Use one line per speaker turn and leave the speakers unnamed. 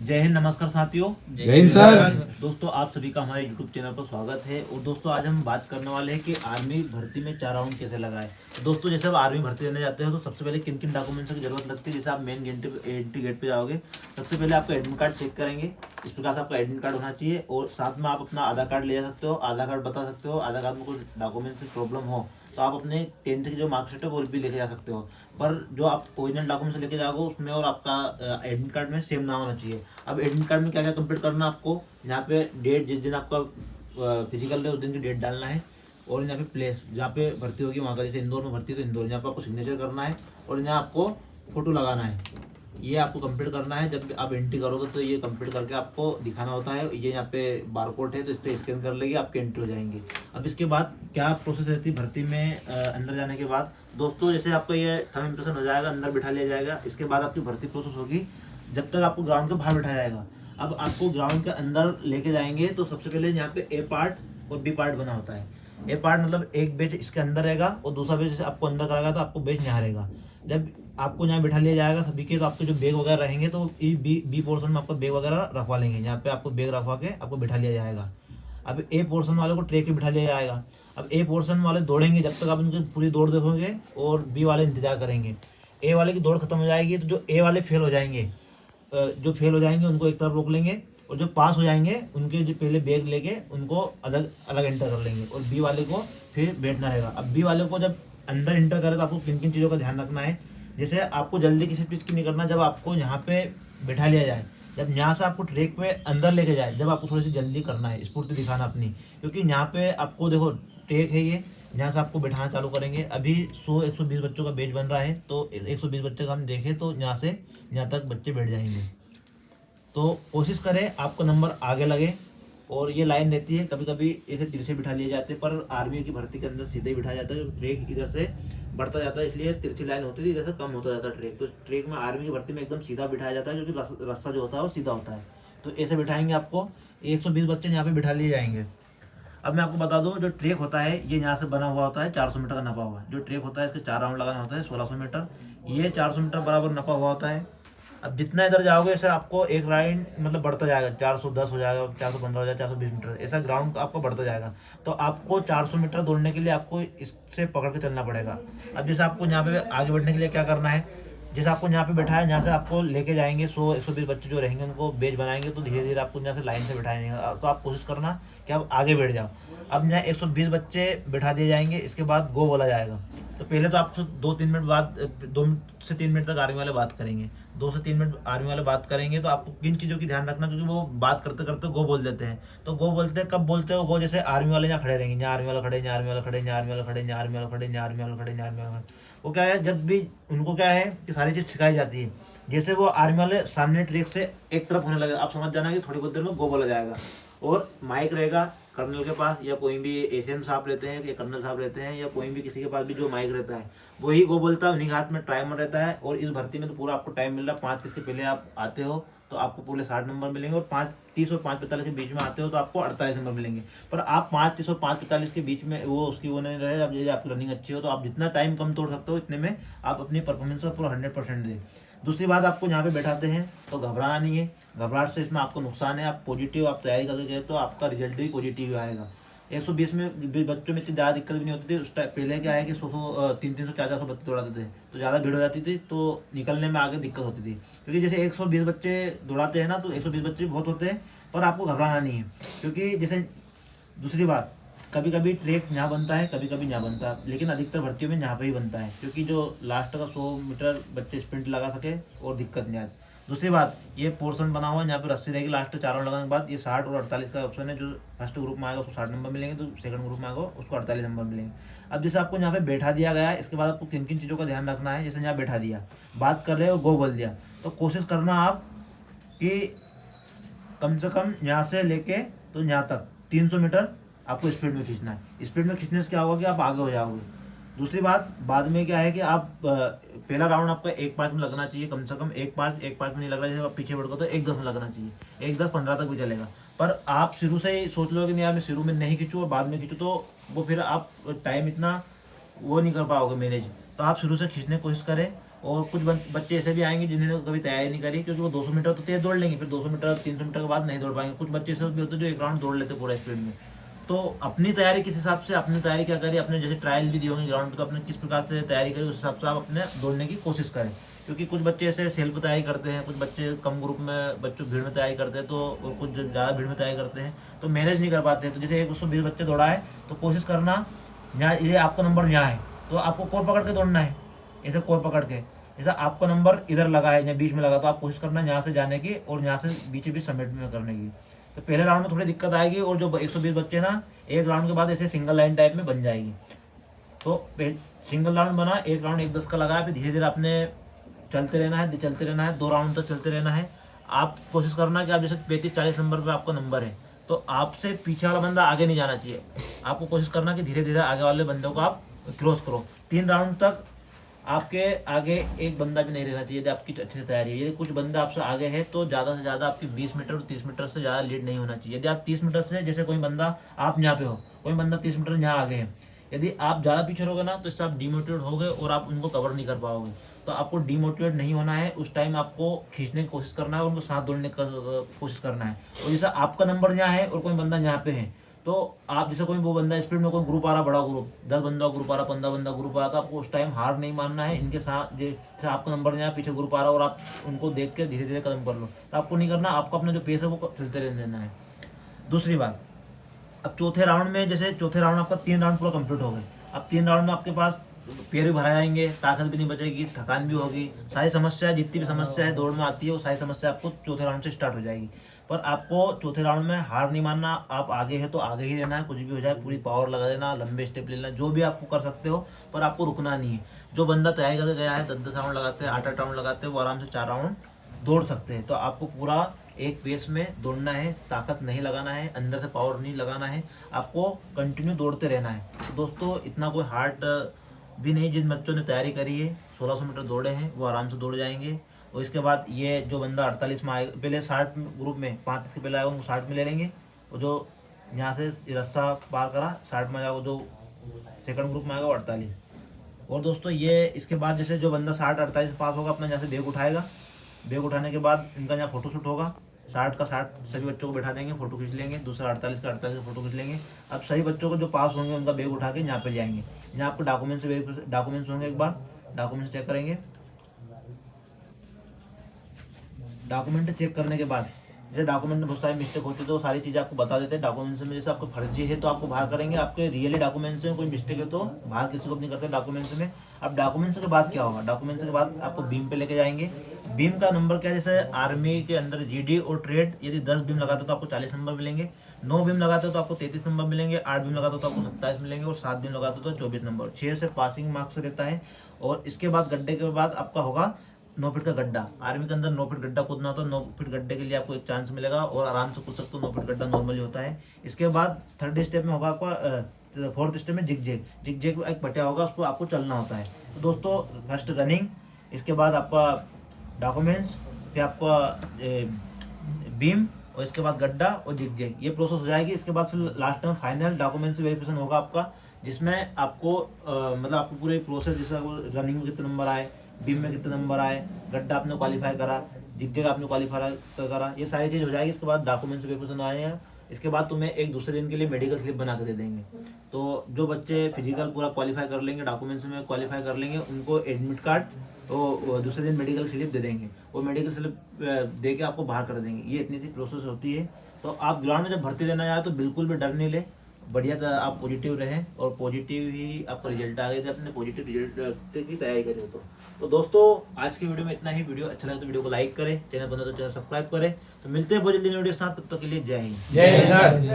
जय हिंद, नमस्कार साथियों।
जय हिंद सर।
दोस्तों, आप सभी का हमारे YouTube चैनल पर स्वागत है। और दोस्तों, आज हम बात करने वाले हैं कि आर्मी भर्ती में 4 राउंड कैसे लगाएं। तो दोस्तों, जैसे आप आर्मी भर्ती देने जाते हो तो सबसे पहले किन किन डॉक्यूमेंट्स की जरूरत लगती है। जैसे आप मेन एंट्री गेट पे जाओगे, सबसे पहले आपका एडमिट कार्ड चेक करेंगे। इस प्रकार से आपका एडमिट कार्ड होना चाहिए और साथ में आप अपना आधार कार्ड ले जा सकते हो। आधार कार्ड बता सकते हो, आधार कार्ड में कोई डॉक्यूमेंट्स की प्रॉब्लम हो तो आप अपने 10th की जो मार्कशीट है वो भी लेके जा सकते हो। पर जो आप ओरिजिनल डॉक्यूमेंट्स लेके जाओगे उसमें और आपका एडमिट कार्ड में सेम नाम होना चाहिए। अब एडमिट कार्ड में क्या क्या कंप्लीट करना है आपको, यहाँ पे डेट, जिस दिन आपका फिजिकल है उस दिन की डेट डालना है। और यहाँ पे प्लेस जहाँ पे भर्ती होगी वहाँ का, जैसे इंदौर में भर्ती है तो इंदौर, यहाँ पे आपको सिग्नेचर करना है और यहाँ आपको फोटो लगाना है। ये आपको कंप्लीट करना है। जब आप एंट्री करोगे तो ये कंप्लीट करके आपको दिखाना होता है। ये यहाँ पे बारकोड है तो इससे स्कैन कर लेंगे, आपके एंट्री हो जाएंगे। अब इसके बाद क्या प्रोसेस रहती है भर्ती में अंदर जाने के बाद। दोस्तों, जैसे आपका ये थंब इम्प्रेशन हो जाएगा, अंदर बिठा लिया जाएगा। इसके बाद आपकी भर्ती प्रोसेस होगी जब तक आपको ग्राउंड के बाहर बिठाया जाएगा। अब आपको ग्राउंड के अंदर लेके जाएंगे तो सबसे पहले यहाँ पे ए पार्ट और बी पार्ट बना होता है। ए पार्ट मतलब एक बेंच इसके अंदर रहेगा और दूसरा बेंच जैसे आपको अंदर कराएगा तो आपको बेंच यहाँ रहेगा। जब आपको यहाँ बिठा लिया जाएगा सभी के, तो आपके जो बैग वगैरह रहेंगे तो बी पोर्शन में आपको बैग वगैरह रखवा लेंगे। यहाँ पे आपको बैग रखवा के आपको बिठा लिया जाएगा। अब ए पोर्शन वाले को ट्रैक पे बिठा लिया जाएगा। अब ए पोर्शन वाले दौड़ेंगे जब तक आप उनकी पूरी दौड़ देखोगे और बी वाले इंतजार करेंगे। ए वाले की दौड़ खत्म हो जाएगी तो जो ए वाले फेल हो जाएंगे, जो फेल हो जाएंगे उनको एक तरफ रोक लेंगे और जो पास हो जाएंगे उनके जो पहले बैग लेके उनको अलग अलग एंटर कर लेंगे और बी वाले को फिर बैठना रहेगा। अब बी वाले को जब अंदर एंटर करे तो आपको किन किन चीज़ों का ध्यान रखना है। जैसे आपको जल्दी किसी चीज़ की नहीं करना। जब आपको यहाँ पे बैठा लिया जाए, जब यहाँ से आपको ट्रैक पे अंदर लेके जाए, जब आपको थोड़ी सी जल्दी करना है, स्फूर्ति दिखाना अपनी, क्योंकि यहाँ पे आपको देखो ट्रैक है ये, यहाँ से आपको बैठाना चालू करेंगे। अभी 100-120 बच्चों का बैच बन रहा है तो 120 बच्चे का हम देखें तो यहाँ से यहाँ तक बच्चे बैठ जाएंगे। तो कोशिश करें आपको नंबर आगे लगे। और ये लाइन रहती है, कभी कभी ऐसे तिरछे बिठा लिए जाते हैं पर आर्मी की भर्ती के अंदर सीधे बिठाया जाता है। ट्रैक इधर से बढ़ता जाता है इसलिए तिरछी लाइन होती है, इधर से कम होता जाता है ट्रैक। तो ट्रैक में आर्मी की भर्ती में एकदम सीधा बिठाया जाता है क्योंकि रास्ता जो होता है वो सीधा होता है। तो ऐसे बिठाएंगे आपको। 120 बच्चे यहाँ पे बिठा लिए जाएंगे। अब मैं आपको बता दूं, जो ट्रैक होता है ये यहाँ से बना हुआ होता है 400 मीटर का नपा हुआ। जो ट्रैक होता है इसके 4 राउंड लगाना होता है 1600 मीटर। ये 400 मीटर बराबर नपा हुआ होता है। अब जितना इधर जाओगे ऐसे आपको एक राउंड मतलब बढ़ता जाएगा, 410 हो जाएगा, 415 हो जाएगा, 420 मीटर, ऐसा ग्राउंड आपको बढ़ता जाएगा। तो आपको 400 मीटर दौड़ने के लिए आपको इससे पकड़ के चलना पड़ेगा। अब जैसे आपको यहाँ पे आगे बढ़ने के लिए क्या करना है, जैसे आपको यहाँ पे बैठा है, यहाँ से आपको लेके जाएंगे 100-120 बच्चे जो रहेंगे उनको बेच बनाएंगे तो धीरे धीरे आपको यहाँ से लाइन से बिठाएंगे। तो आप कोशिश करना कि आप आगे बैठ जाओ। अब यहाँ 120 बच्चे बिठा दिए जाएंगे, इसके बाद गो बोला जाएगा। तो पहले तो आपसे 2-3 मिनट बाद 2 से 3 मिनट तक आर्मी वाले बात करेंगे। 2 से 3 मिनट आर्मी वाले बात करेंगे तो आपको किन चीज़ों की ध्यान रखना, क्योंकि वो बात करते करते गो बोल देते हैं। तो गो बोलते हैं, कब बोलते हैं गो, जैसे आर्मी वाले यहाँ खड़े रहेंगे, यहाँ आर्मी वाला खड़े, यहाँ आर्मी वाला खड़े, यहाँ आर्मी वाला खड़े, यहाँ आर्मी वाला खड़े, यहाँ आर्मी वाला खड़े, यहाँ आर्मी वाला खड़े। वो क्या है, जब भी उनको क्या है कि सारी चीज़ सिखाई जाती है। जैसे वो आर्मी वाले सामने ट्रैक से एक तरफ होने लगे, आप समझ जाना कि थोड़ी बहुत देर में गो बोला जाएगा। और माइक रहेगा कर्नल के पास, या कोई भी एसएम साहब रहते हैं या कर्नल साहब रहते हैं या कोई भी किसी के पास भी जो माइक रहता है वही गो बोलता है। उन्हीं के हाथ में टाइमर रहता है। और इस भर्ती में तो पूरा आपको टाइम मिल रहा है। 5:30 के पहले आप आते हो तो आपको पूरे 60 नंबर मिलेंगे और 5:30 और 5:45 के बीच में आते हो तो आपको 48 नंबर मिलेंगे। पर आप 5:30 और 5:45 के बीच में वो उसकी वो नहीं रहे। अब यदि आपकी रनिंग अच्छी हो तो आप जितना टाइम कम तोड़ सकते हो इतने में आप अपनी परफॉर्मेंस का पूरा 100% दें। दूसरी बात, आपको यहाँ पे बैठाते हैं तो घबराना नहीं है। घबराहट से इसमें आपको नुकसान है। आप पॉजिटिव आप तैयारी करके गए तो आपका रिजल्ट भी पॉजिटिव आएगा। 120 में बच्चों में इतनी ज़्यादा दिक्कत भी नहीं होती थी। उस टाइम पहले क्या है कि 100 300 400 बच्चे दौड़ाते थे तो ज़्यादा भीड़ हो जाती थी, तो निकलने में आगे दिक्कत होती थी। क्योंकि जैसे 120 बच्चे दौड़ाते हैं ना तो 120 बच्चे बहुत होते हैं, पर आपको घबराना नहीं है। क्योंकि जैसे दूसरी बात, कभी कभी ट्रैक यहाँ बनता है, कभी कभी यहाँ बनता है, लेकिन अधिकतर भर्तियों में यहाँ पे ही बनता है क्योंकि जो लास्ट का 100 मीटर बच्चे स्प्रिंट लगा सके और दिक्कत नहीं आती। दूसरी बात, ये पोर्शन बना हुआ है, यहाँ पे रस्सी रहेगी लास्ट 4 राउंड लगाने के बाद। ये 60 और 48 का ऑप्शन है। जो फर्स्ट ग्रुप में आएगा उसको 60 नंबर मिलेंगे, तो सेकंड ग्रुप में आएगा उसको 48 नंबर मिलेंगे। अब जैसे आपको यहाँ पे बैठा दिया गया है, इसके बाद आपको किन किन चीज़ों का ध्यान रखना है। जैसे यहाँ बैठा दिया, बात कर रहे हो, गो बोल दिया, तो कोशिश करना आप कि कम से कम यहाँ से लेके तो यहाँ तक 300 मीटर आपको स्पीड में खींचना है। स्पीड में खींचने से क्या होगा कि आप आगे हो जाओगे। दूसरी बात, बाद में क्या है कि आप पहला राउंड आपका 1:05 में लगना चाहिए, कम से कम 1:05 में नहीं लग रहा है। जैसे आप पीछे बढ़ो तो 1:10 में लगना चाहिए, 1:10-15 तक भी चलेगा। पर आप शुरू से ही सोच लो कि नहीं यार मैं शुरू में नहीं खींचूँ और बाद में खींचूँ, तो वो फिर आप टाइम इतना वो नहीं कर पाओगे मैनेज। तो आप शुरू से खींचने की कोशिश करें और कुछ बच्चे ऐसे भी आएंगे जिन्होंने कभी तैयारी नहीं करी, क्योंकि वो 200 मीटर तो तेज दौड़ लेंगे, फिर 200 मीटर 300 मीटर के बाद नहीं दौड़ पाएंगे। कुछ बच्चे ऐसे भी होते हैं जो एक राउंड दौड़ लेते पूरा स्पीड में। तो अपनी तैयारी किस हिसाब से, अपनी तैयारी क्या करें, अपने जैसे ट्रायल भी दिए होंगे ग्राउंड पे, तो अपने किस प्रकार से तैयारी करें उस हिसाब से आप अपने दौड़ने की कोशिश करें। क्योंकि कुछ बच्चे ऐसे सेल्फ तैयारी करते हैं, कुछ बच्चे कम ग्रुप में बच्चों भीड़ में तैयारी करते हैं, तो और कुछ ज़्यादा भीड़ में तैयारी करते हैं तो मैनेज नहीं कर पाते हैं। तो जैसे 120 बच्चे दौड़ा है तो कोशिश करना यहाँ, ये आपका नंबर यहाँ है तो आपको कोर पकड़ के दौड़ना है, ऐसे कोर पकड़ के। जैसा आपका नंबर इधर लगा है या बीच में लगा तो आप कोशिश करना यहाँ से जाने की और यहाँ से बीच बीच समेट में करने की। तो पहले राउंड में थोड़ी दिक्कत आएगी और जो 120 बच्चे ना एक राउंड के बाद ऐसे सिंगल लाइन टाइप में बन जाएगी। तो सिंगल राउंड बना, एक राउंड 1:10 का लगाया, फिर धीरे धीरे आपने चलते रहना है 2 राउंड तक चलते रहना है। आप कोशिश करना कि आप जैसे 35-40 नंबर पे आपका नंबर है तो आपसे पीछे वाला बंदा आगे नहीं जाना चाहिए। आपको कोशिश करना कि धीरे धीरे आगे वाले बंदों को आप क्रॉस करो। 3 राउंड तक आपके आगे एक बंदा भी नहीं रहना चाहिए यदि आपकी अच्छे से तैयारी है। यदि कुछ बंदा आपसे आगे है तो ज़्यादा से ज़्यादा आपकी 20 मीटर और 30 मीटर से ज़्यादा लीड नहीं होना चाहिए। यदि आप 30 मीटर से, जैसे कोई बंदा आप यहाँ पे हो, कोई बंदा 30 मीटर यहाँ आगे है, यदि आप ज़्यादा पीछे रहोगे ना तो इससे आप डीमोटिवेट होगे और आप उनको कवर नहीं कर पाओगे। तो आपको डीमोटिवेट नहीं होना है, उस टाइम आपको खींचने की कोशिश करना है और उनको साथ दौड़ने की कोशिश करना है। और जैसे आपका नंबर यहाँ है और कोई बंदा यहाँ पे है तो आप जैसे कोई वो बंदा स्पीड में, कोई ग्रुप आ रहा, बड़ा ग्रुप 10 बंदा ग्रुप आ रहा, 15 बंदा ग्रुप आ रहा, तो आपको उस टाइम हार नहीं मानना है। इनके साथ जैसे आपका नंबर यहाँ पीछे ग्रुप आ रहा और आप उनको देख के धीरे धीरे कदम कर लो, तो आपको नहीं करना, आपको अपना जो पेस है वो चलते रहने देना है। दूसरी बात, अब चौथे राउंड में, जैसे चौथे राउंड आपका 3 राउंड पूरा कंप्लीट हो गए, अब 3 राउंड में आपके पास पैर भी भरा जाएंगे, ताकत भी नहीं बचेगी, थकान भी होगी, सारी समस्या, जितनी भी समस्या है दौड़ में आती है वो सारी समस्या आपको चौथे राउंड से स्टार्ट हो जाएगी। पर आपको चौथे राउंड में हार नहीं मानना, आप आगे है तो आगे ही रहना है, कुछ भी हो जाए पूरी पावर लगा देना, लंबे स्टेप लेना, जो भी आपको कर सकते हो, पर आपको रुकना नहीं है। जो बंदा तैयारी करके गया है 10-10 राउंड लगाते हैं, 8-8 राउंड लगाते हैं, वो आराम से 4 राउंड दौड़ सकते हैं। तो आपको पूरा एक पेस में दौड़ना है, ताकत नहीं लगाना है, अंदर से पावर नहीं लगाना है, आपको कंटिन्यू दौड़ते रहना है। तो दोस्तों इतना कोई हार्ड भी नहीं, जिन बच्चों ने तैयारी करी है 1600 मीटर दौड़े हैं वो आराम से दौड़ जाएंगे। और इसके बाद ये जो बंदा 48 में आएगा, पहले 60 ग्रुप में 35 के पहले आएगा उनको 60 में ले लेंगे, और जो यहाँ से रास्ता पार करा 60 में जाएगा, जो सेकंड ग्रुप में आएगा वो 48। और दोस्तों ये इसके बाद जैसे जो बंदा 60-48 पास होगा अपना यहाँ से बैग उठाएगा, बैग उठाने के बाद इनका यहाँ फोटोशूट होगा, 60 का 60 सभी बच्चों को बैठा देंगे, फोटो खींच लेंगे, दूसरा 48 का 48 का फोटो खींच लेंगे। अब सभी बच्चों को जो पास होंगे उनका बैग उठा के यहाँ पे ले आएंगे। यहाँ आपको डॉक्यूमेंट्स होंगे, एक बार डॉक्यूमेंट्स चेक करेंगे। डॉक्यूमेंट चेक करने के बाद जैसे डॉक्यूमेंट में बहुत सारी मिस्टेक होती है तो सारी चीज़ें आपको बता देते हैं। डॉक्यूमेंट्स में जैसे आपको फर्जी है तो आपको बाहर करेंगे, आपके रियली डॉक्यूमेंट्स में कोई मिस्टेक है तो बाहर किसी को नहीं करते डॉक्यूमेंट्स में। अब डॉक्यूमेंट्स के बाद क्या होगा, डॉक्यूमेंट्स के बाद आपको बीम पे लेके जाएंगे। बीम का नंबर क्या है, जैसे आर्मी के अंदर जीडी और ट्रेड, यदि 10 बीम लगाते हो तो आपको 40 नंबर मिलेंगे, 9 बीम लगाते हो तो आपको 33 नंबर मिलेंगे, 8 बीम लगाते हो तो आपको 27 मिलेंगे, और 7 बीम लगाते हो तो 24 नंबर। 6 से पासिंग मार्क्स रहता है। और इसके बाद गड्ढे के बाद आपका होगा 9 फीट का गड्ढा। आर्मी के अंदर 9 फीट गड्ढा कूदना होता है, 9 फीट गड्ढे के लिए आपको एक चांस मिलेगा और आराम से कूद सकते हो, 9 फीट गड्ढा नॉर्मली होता है। इसके बाद थर्ड स्टेप में होगा आपका, फोर्थ स्टेप में जिग एक पटिया होगा, उसको आपको चलना होता है। तो दोस्तों फर्स्ट रनिंग, इसके बाद आपका डॉक्यूमेंट्स, फिर आपका बीम, और इसके बाद गड्ढा और जिग, ये प्रोसेस हो जाएगी। इसके बाद फिर लास्ट में फाइनल डॉक्यूमेंट्स वेरिफिकेशन होगा आपका, जिसमें आपको मतलब आपको पूरे प्रोसेस, जैसे रनिंग में कितने नंबर आए, बीम में कितने नंबर आए, गड्ढा आपने क्वालिफाई करा, जिग आपने क्वालिफाई करा, ये सारी चीज़ हो जाएगी। इसके बाद डॉक्यूमेंट्स वेरिफिकेशन आएगा। इसके बाद तुम्हें एक दूसरे दिन के लिए मेडिकल स्लिप बना के दे देंगे। तो जो बच्चे फिजिकल पूरा क्वालिफाई कर लेंगे, डॉक्यूमेंट्स में क्वालिफाई कर लेंगे, उनको एडमिट कार्ड तो दूसरे दिन मेडिकल स्लिप दे देंगे। वो मेडिकल स्लिप दे के आपको बाहर कर देंगे। ये इतनी सी प्रोसेस होती है। तो आप ग्राउंड में जब भर्ती देना जाए तो बिल्कुल भी डर नहीं ले, बढ़िया आप पॉजिटिव रहें, और पॉजिटिव ही आपका रिजल्ट आ गए थे, अपने पॉजिटिव रिजल्ट की तैयारी करें। तो दोस्तों आज की वीडियो में इतना ही। वीडियो अच्छा लगे तो वीडियो को लाइक करें, चैनल बना तो चैनल सब्सक्राइब करें। तो मिलते हैं बहुत जल्दी वीडियो के साथ, तब तक के लिए जय हिंद।
जय हिंद।